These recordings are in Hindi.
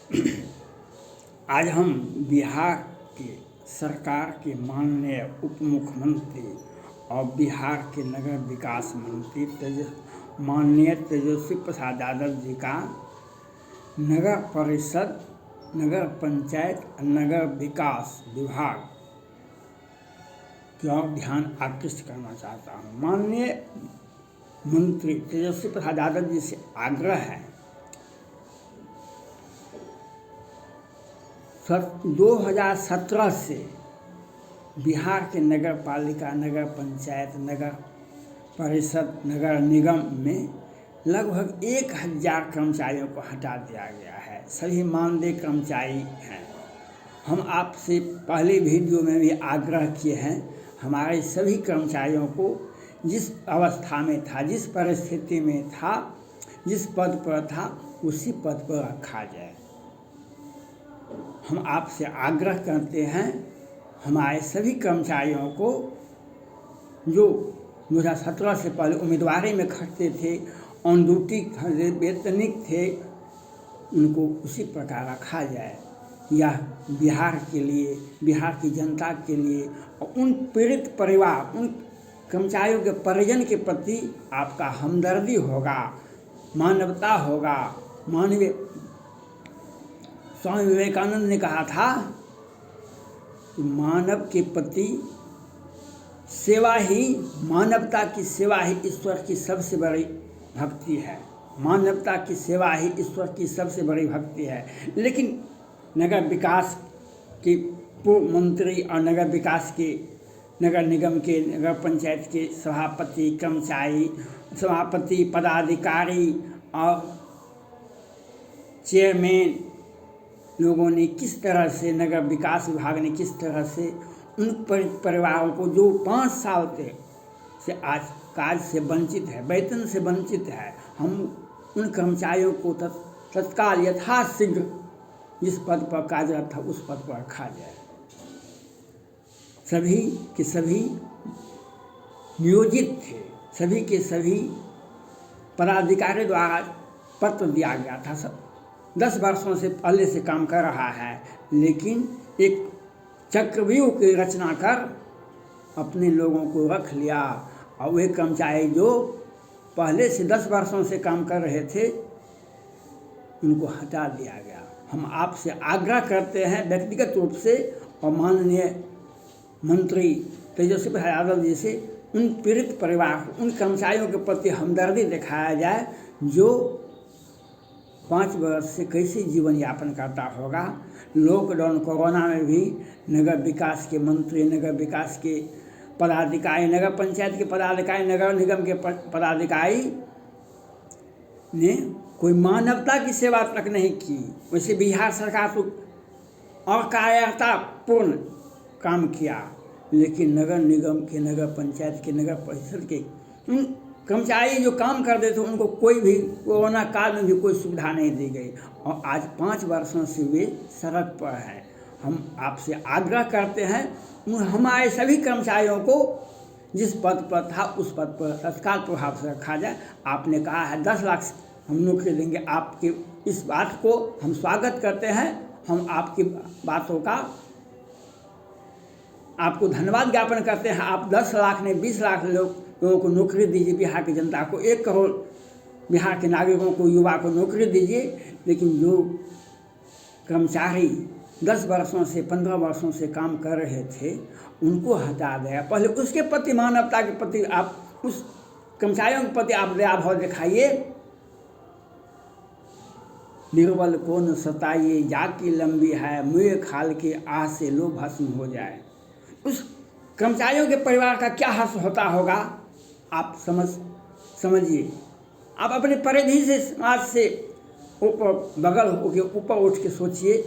आज हम बिहार के सरकार के माननीय उप मुख्यमंत्री और बिहार के नगर विकास मंत्री माननीय तेजस्वी प्रसाद यादव जी का नगर परिषद, नगर पंचायत, नगर विकास विभाग की ओर ध्यान आकृष्ट करना चाहता हूँ। माननीय मंत्री तेजस्वी प्रसाद यादव जी से आग्रह है, 2017 से बिहार के नगर पालिका, नगर पंचायत, नगर परिषद, नगर निगम में लगभग 1000 कर्मचारियों को हटा दिया गया है। सभी मानदेय कर्मचारी हैं। हम आपसे पहले वीडियो में भी आग्रह किए हैं, हमारे सभी कर्मचारियों को जिस अवस्था में था, जिस परिस्थिति में था, जिस पद पर था, उसी पद पर रखा जाए। हम आपसे आग्रह करते हैं, हमारे सभी कर्मचारियों को जो 2017 से पहले उम्मीदवारी में खटते थे, ऑन ड्यूटी वेतनिक थे, उनको उसी प्रकार रखा जाए। यह बिहार के लिए, बिहार की जनता के लिए और उन पीड़ित परिवार, उन कर्मचारियों के परिजन के प्रति आपका हमदर्दी होगा, मानवता होगा। मानवीय स्वामी विवेकानंद ने कहा था कि मानव के प्रति सेवा ही, मानवता की सेवा ही ईश्वर की सबसे बड़ी भक्ति है। मानवता की सेवा ही ईश्वर की सबसे बड़ी भक्ति है। लेकिन नगर विकास के पूर्व मंत्री और नगर विकास के, नगर निगम के, नगर पंचायत के सभापति, कर्मचारी, सभापति, पदाधिकारी और चेयरमैन लोगों ने किस तरह से, नगर विकास विभाग ने किस तरह से उन परिवारों को जो 5 साल से आज कार्य से वंचित है, वेतन से वंचित है, हम उन कर्मचारियों को तत्काल यथाशीघ्र जिस पद पर कार्यरत था उस पद पर रखा जाए। सभी के सभी नियोजित थे, सभी के सभी पदाधिकारी द्वारा पत्र दिया गया था। सब 10 वर्षों से पहले से काम कर रहा है, लेकिन एक चक्रव्यूह की रचना कर अपने लोगों को रख लिया और वे कर्मचारी जो पहले से 10 वर्षों से काम कर रहे थे उनको हटा दिया गया। हम आपसे आग्रह करते हैं व्यक्तिगत रूप से और माननीय मंत्री तेजस्वी प्रसाद यादव जी से, उन पीड़ित परिवार, उन कर्मचारियों के प्रति हमदर्दी दिखाया जाए जो 5 वर्ष से कैसे जीवन यापन करता होगा। लॉकडाउन कोरोना में भी नगर विकास के मंत्री, नगर विकास के पदाधिकारी, नगर पंचायत के पदाधिकारी, नगर निगम के पदाधिकारी ने कोई मानवता की सेवा तक नहीं की। वैसे बिहार सरकार तो अकार्यतापूर्ण काम किया, लेकिन नगर निगम के, नगर पंचायत के, नगर परिषद के उन कर्मचारी जो काम करते थे उनको कोई भी कोरोना काल में भी कोई सुविधा नहीं दी गई और आज 5 वर्षों से वे सड़क पर हैं। हम आपसे आग्रह करते हैं, हमारे सभी कर्मचारियों को जिस पद पर था उस पद पर तत्काल प्रभाव से रखा जाए। आपने कहा है 10 लाख हम नौकरी देंगे, आपके इस बात को हम स्वागत करते हैं। हम आपकी बातों का आपको धन्यवाद ज्ञापन करते हैं। आप 10 लाख ने 20 लाख लोगों को नौकरी दीजिए, बिहार की जनता को 1 करोड़ बिहार के नागरिकों को, युवा को नौकरी दीजिए। लेकिन जो कर्मचारी 10 वर्षों से, 15 वर्षों से काम कर रहे थे उनको हटा दिया। पहले उसके प्रति, मानवता के प्रति, आप उस कर्मचारियों के प्रति आप दया भाव दिखाइए। निर्बल को न सताइए, जाकी लंबी है, मुँह खाल के आह से लो भस्म हो जाए। उस कर्मचारियों के परिवार का क्या हर्ष होता होगा आप समझिए। आप अपने परिधि से, समाज से ऊपर, बगल होके ऊपर उठ के सोचिए।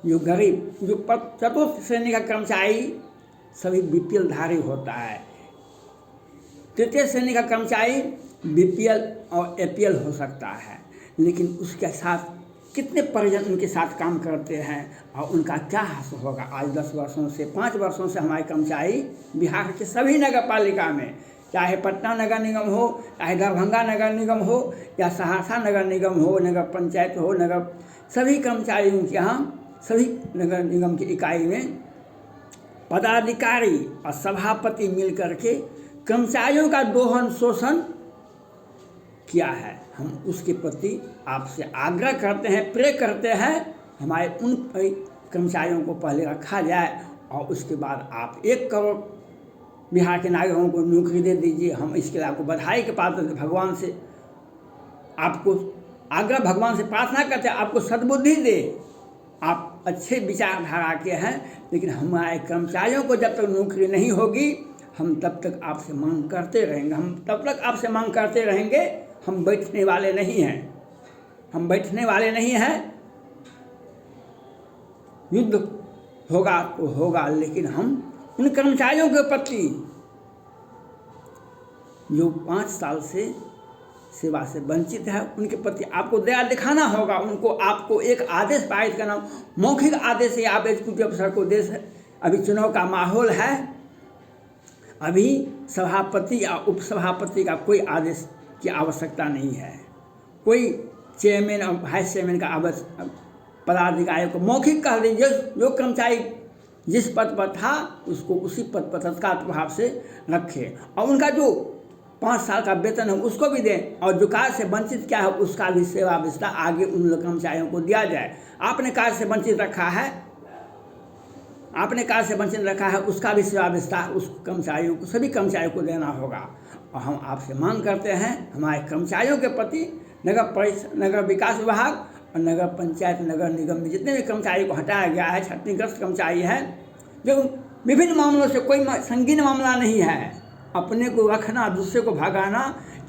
जो गरीब, जो चतुर्थ श्रेणी का कर्मचारी सभी BPL धारी होता है, तृतीय श्रेणी का कर्मचारी BPL और APL हो सकता है, लेकिन उसके साथ कितने परिजन उनके साथ काम करते हैं और उनका क्या हासिल होगा। आज 10 वर्षों से, 5 वर्षों से हमारे कर्मचारी बिहार के सभी नगर पालिका में चाहे पटना नगर निगम हो, चाहे दरभंगा नगर निगम हो, या सहरसा नगर निगम हो, नगर पंचायत हो, नगर, सभी कर्मचारियों के यहाँ, सभी नगर निगम की इकाई में पदाधिकारी और सभापति मिल करके कर्मचारियों का दोहन शोषण किया है। हम उसके प्रति आपसे आग्रह करते हैं, प्रे करते हैं, हमारे उन कर्मचारियों को पहले रखा जाए और उसके बाद आप 1 करोड़ बिहार के नागरिकों को नौकरी दे दीजिए। हम इसके लिए आपको बधाई के पात्र भगवान से आपको आग्रह, भगवान से प्रार्थना करते हैं आपको सद्बुद्धि दे। आप अच्छे विचारधारा के हैं, लेकिन हमारे कर्मचारियों को जब तक नौकरी नहीं होगी हम तब तक आपसे मांग करते रहेंगे, हम तब तक आपसे मांग करते रहेंगे। हम बैठने वाले नहीं हैं, हम बैठने वाले नहीं हैं। युद्ध होगा तो होगा, लेकिन हम उन कर्मचारियों के प्रति जो 5 साल से सेवा से वंचित है उनके प्रति आपको दया दिखाना होगा। उनको आपको एक आदेश पारित करना, मौखिक आदेश ही आप एग्जीक्यूटिव अफसर को दे। अभी चुनाव का माहौल है, अभी सभापति या उपसभापति का कोई आदेश की आवश्यकता नहीं है, कोई चेयरमैन और वाइस चेयरमैन का आवश्यक, पदाधिकारी को मौखिक कह दीजिए जो कर्मचारी जिस पद पर था उसको उसी पद पर तत्काल प्रभाव से रखे, और उनका जो 5 साल का वेतन है उसको भी दें, और जो कार्य से वंचित क्या है उसका भी सेवा विस्तार आगे उन कर्मचारियों को दिया जाए। आपने कार्य से वंचित रखा है, आपने कार्य से वंचित रखा है, उसका भी सेवा विस्तार उस कर्मचारियों को, सभी कर्मचारियों को देना होगा। और हम आपसे मांग करते हैं हमारे कर्मचारियों के प्रति, नगर विकास विभाग और नगर पंचायत नगर निगम में जितने भी कर्मचारी को हटाया गया है, क्षतिग्रस्त कर्मचारी है, जो विभिन्न मामलों से, कोई संगीन मामला नहीं है, अपने को रखना, दूसरे को भगाना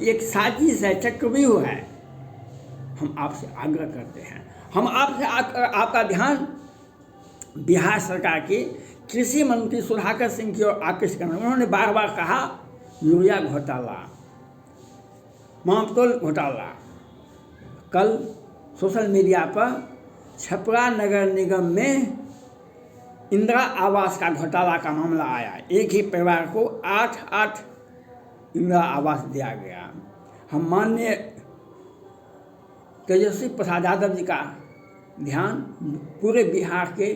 एक साजिश है, चक्रव्यूह है। हम आपसे आग्रह करते हैं, हम आपसे आपका ध्यान बिहार सरकार के कृषि मंत्री सुधाकर सिंह की ओर आकृष्ट करना। उन्होंने बार बार कहा यूरिया घोटाला, मापतोल घोटाला। कल सोशल मीडिया पर छपरा नगर निगम में इंदिरा आवास का घोटाला का मामला आया। एक ही परिवार को 8 इंदिरा आवास दिया गया। हम माननीय तेजस्वी प्रसाद यादव जी का ध्यान पूरे बिहार के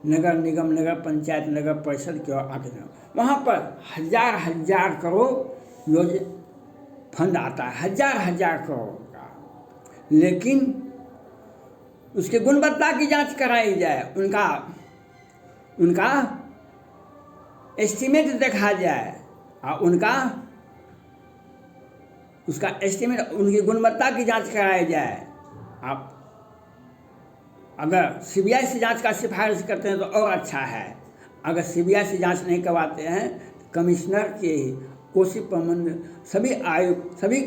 नगर निगम, नगर पंचायत, नगर परिषद की ओर आके, वहाँ पर हजार करोड़ फंड आता है, हजार करोड़ का, लेकिन उसकी गुणवत्ता की जांच कराई जाए, उनका एस्टीमेट देखा जाए और उसका एस्टीमेट, उनकी गुणवत्ता की जांच कराई जाए। आप अगर सीबीआई से जांच का सिफारिश करते हैं तो और अच्छा है। अगर सीबीआई से जांच नहीं करवाते हैं तो कमिश्नर के कोसी प्रमंडल, सभी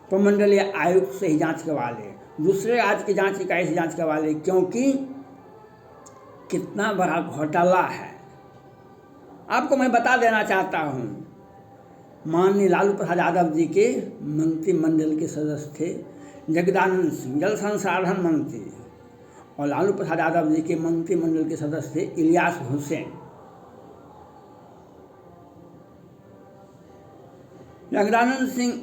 प्रमंडलीय आयुक्त से ही जांच करवा ले, दूसरे राज्य की जांच इकाई से जांच करवा ले, क्योंकि कितना बड़ा घोटाला है। आपको मैं बता देना चाहता हूँ, माननीय लालू प्रसाद यादव जी के मंत्रिमंडल के सदस्य थे जगदानंद सिंह, जल संसाधन मंत्री, और लालू प्रसाद यादव जी के मंत्रिमंडल के सदस्य थे इलियास हुसैन। जगदानंद सिंह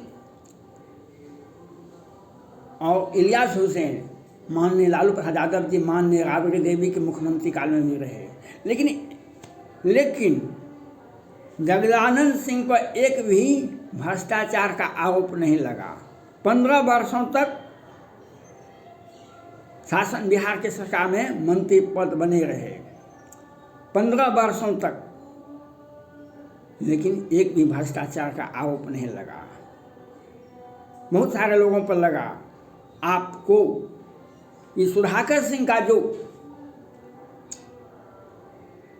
और इलियास हुसैन माननीय लालू प्रसाद यादव जी, माननीय राबड़ी देवी के मुख्यमंत्री काल में भी रहे, लेकिन जगदानंद सिंह पर एक भी भ्रष्टाचार का आरोप नहीं लगा। 15 वर्षों तक शासन, बिहार के सरकार में मंत्री पद बने रहे, 15 वर्षों तक, लेकिन एक भी भ्रष्टाचार का आरोप नहीं लगा। बहुत सारे लोगों पर लगा। आपको ये सुधाकर सिंह का जो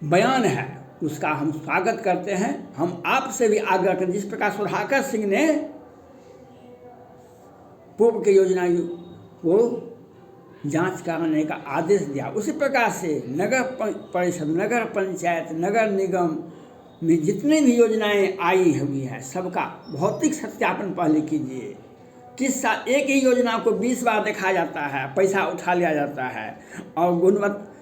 बयान है उसका हम स्वागत करते हैं। हम आपसे भी आग्रह करें, जिस प्रकार सुधाकर सिंह ने पूर्व की योजना को जांच कराने का आदेश दिया, उसी प्रकार से नगर परिषद, नगर पंचायत, नगर निगम में जितनी भी योजनाएं आई हुई हैं सबका भौतिक सत्यापन पहले कीजिए। किस साल एक ही योजना को 20 बार देखा जाता है, पैसा उठा लिया जाता है, और गुणवत्ता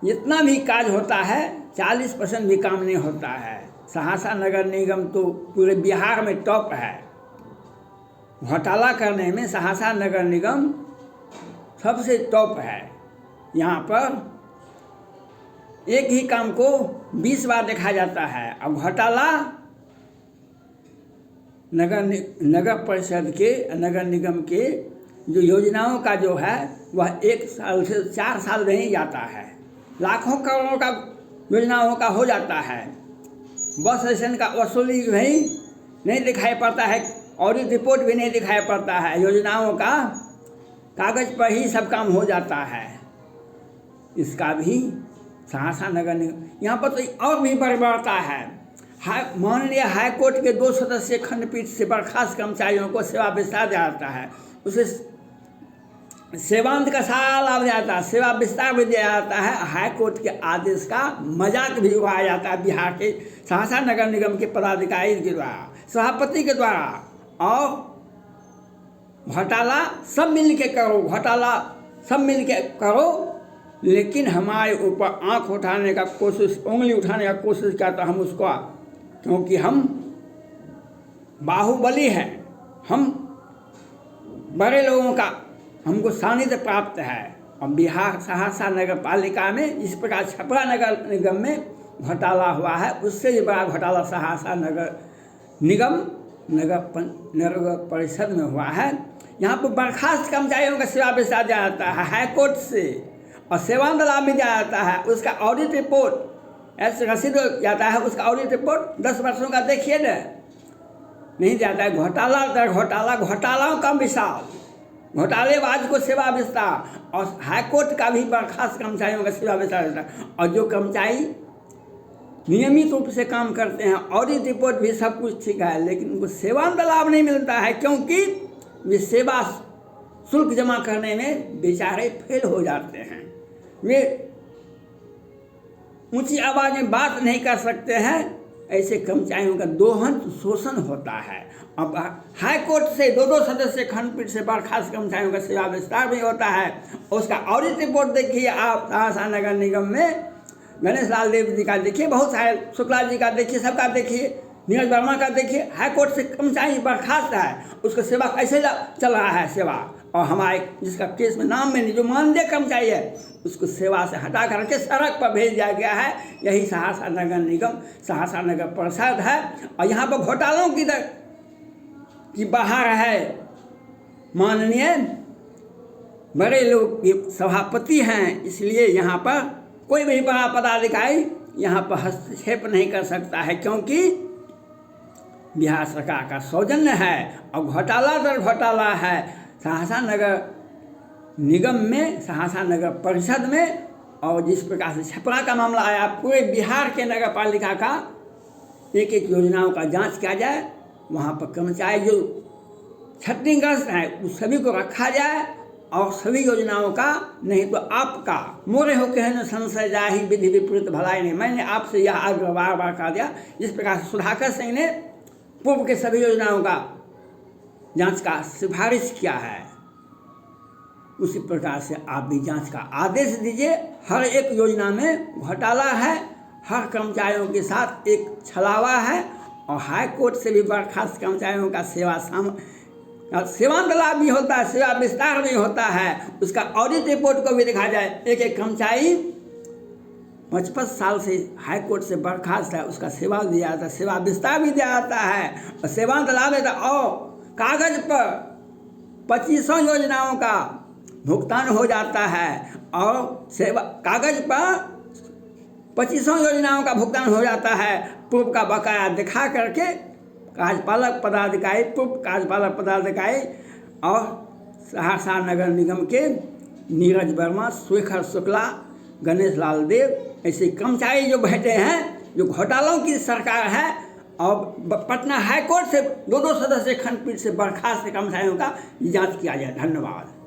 जितना भी काज होता है 40% भी काम नहीं होता है। सहरसा नगर निगम तो पूरे बिहार में टॉप है। घोटाला करने में सहरसा नगर निगम सबसे टॉप है। यहाँ पर एक ही काम को 20 बार देखा जाता है। अब घोटाला नगर परिषद के, नगर निगम के जो योजनाओं का जो है वह 1 साल से 4 साल नहीं जाता है। लाखों करोड़ों का योजनाओं का हो जाता है। बस स्टैंड का वसूली नहीं दिखाई पड़ता है, ऑडिट रिपोर्ट भी नहीं दिखाई पड़ता है। योजनाओं का कागज पर ही सब काम हो जाता है। इसका भी सहरसा नगर निगम यहाँ पर तो और भी बर्बरता है। माननीय हाई कोर्ट के 2 सदस्यीय खंडपीठ से बर्खास्त कर्मचारियों को सेवा विस्तार दिया जाता है। उसे सेवांत का सारा लाभ दिया जाता है, सेवा विस्तार भी दिया जाता है। हाई कोर्ट के आदेश का मजाक भी उड़ाया जाता है बिहार के सहरसा नगर निगम के पदाधिकारी के द्वारा, सभापति के द्वारा। और घोटाला सब मिल के करो, घोटाला सब मिल के करो, लेकिन हमारे ऊपर आंख उठाने का कोशिश, उंगली उठाने का कोशिश किया तो हम उसको, क्योंकि हम बाहुबली हैं, हम बड़े लोगों का हमको सानिध्य प्राप्त है। और बिहार सहरसा नगर पालिका में इस प्रकार छपरा नगर निगम में घोटाला हुआ है, उससे भी बड़ा घोटाला सहरसा नगर निगम नगर परिषद में हुआ है। यहाँ पर बर्खास्त कर्मचारियों का सेवा विस्तार दिया जाता है हाई कोर्ट से, और सेवांत लाभ भी दिया जाता है। उसका ऑडिट रिपोर्ट ऐसे रसीद जाता है, उसका ऑडिट रिपोर्ट 10 वर्षों का देखिए न, नहीं जाता है। घोटाला दर घोटाला, घोटालाओं का विशाल, घोटालेबाज को सेवा विस्तार, और हाईकोर्ट का भी बर्खास्त कर्मचारियों का सेवा विस्तार देता है। और जो कर्मचारी नियमित रूप से काम करते हैं, ऑडिट रिपोर्ट भी सब कुछ ठीक है, लेकिन उनको सेवांत लाभ नहीं मिलता है, क्योंकि वे सेवा शुल्क जमा करने में बेचारे फेल हो जाते हैं। वे ऊंची आवाज़ में बात नहीं कर सकते हैं। ऐसे कर्मचारियों का दोहन शोषण होता है। अब हाई कोर्ट से 2 सदस्य खंडपीठ से बर्खास्त कर्मचारियों का सेवा विस्तार भी होता है। उसका ऑडिट रिपोर्ट देखिए आप सहरसा नगर निगम में, गणेश लाल देव जी का देखिए, बहुत सारे, शुक्ला जी का देखिए, सबका देखिए, नीरज वर्मा का देखिए। हाई कोर्ट से कर्मचारी बर्खास्त है, उसका सेवा कैसे चल रहा है सेवा। और हमारे जिसका केस में नाम में नहीं, जो मानदेय कर्मचारी है, उसको सेवा से हटा करके सड़क पर भेज दिया गया है। यही सहरसा नगर निगम, सहरसा नगर परिषद है। और यहाँ पर घोटालों की बाहर है माननीय बड़े लोग सभापति हैं, इसलिए यहाँ पर कोई भी बड़ा पदाधिकारी यहाँ पर हस्तक्षेप नहीं कर सकता है, क्योंकि बिहार सरकार का सौजन्य है। और घोटाला दर घोटाला है सहरसा नगर निगम में, सहरसा नगर परिषद में। और जिस प्रकार से छपरा का मामला आया, पूरे बिहार के नगर पालिका का एक योजनाओं का जांच किया जाए। वहाँ पर कर्मचारी जो क्षतिग्रस्त हैं उस सभी को रखा जाए, और सभी योजनाओं का, नहीं तो आपका मोरे हो कहने संशय जाए ही विधि विपरीत भलाई नहीं। मैंने आपसे यह आग्रह बार बार कर दिया। जिस प्रकार से सुधाकर सिंह ने पूर्व के सभी योजनाओं का जांच का सिफारिश किया है, उसी प्रकार से आप भी जांच का आदेश दीजिए। हर एक योजना में घोटाला है, हर कर्मचारियों के साथ एक छलावा है। और हाई कोर्ट से भी बर्खास्त कर्मचारियों का सेवांत लाभ भी होता है, सेवा विस्तार भी होता है। उसका ऑडिट रिपोर्ट को भी देखा जाए। एक एक कर्मचारी 55 साल से हाई कोर्ट से बर्खास्त है, उसका सेवा दिया जाता है, सेवा विस्तार भी दिया जाता है, और सेवांत लाभ देता है। और कागज पर 2500 योजनाओं का भुगतान हो जाता है, और सेवा कागज पर 2500 योजनाओं का भुगतान हो जाता है। पूर्व का बकाया दिखा करके कार्यपालक पदाधिकारी, पूर्व कार्यपालक पदाधिकारी और सहरसा नगर निगम के नीरज वर्मा, शेखर शुक्ला, गणेश लाल देव, ऐसे कर्मचारी जो बैठे हैं, जो घोटालों की सरकार है। और पटना हाई कोर्ट से 2 सदस्य खंडपीठ से बर्खास्त कर्मचारियों का जांच किया जाए। धन्यवाद।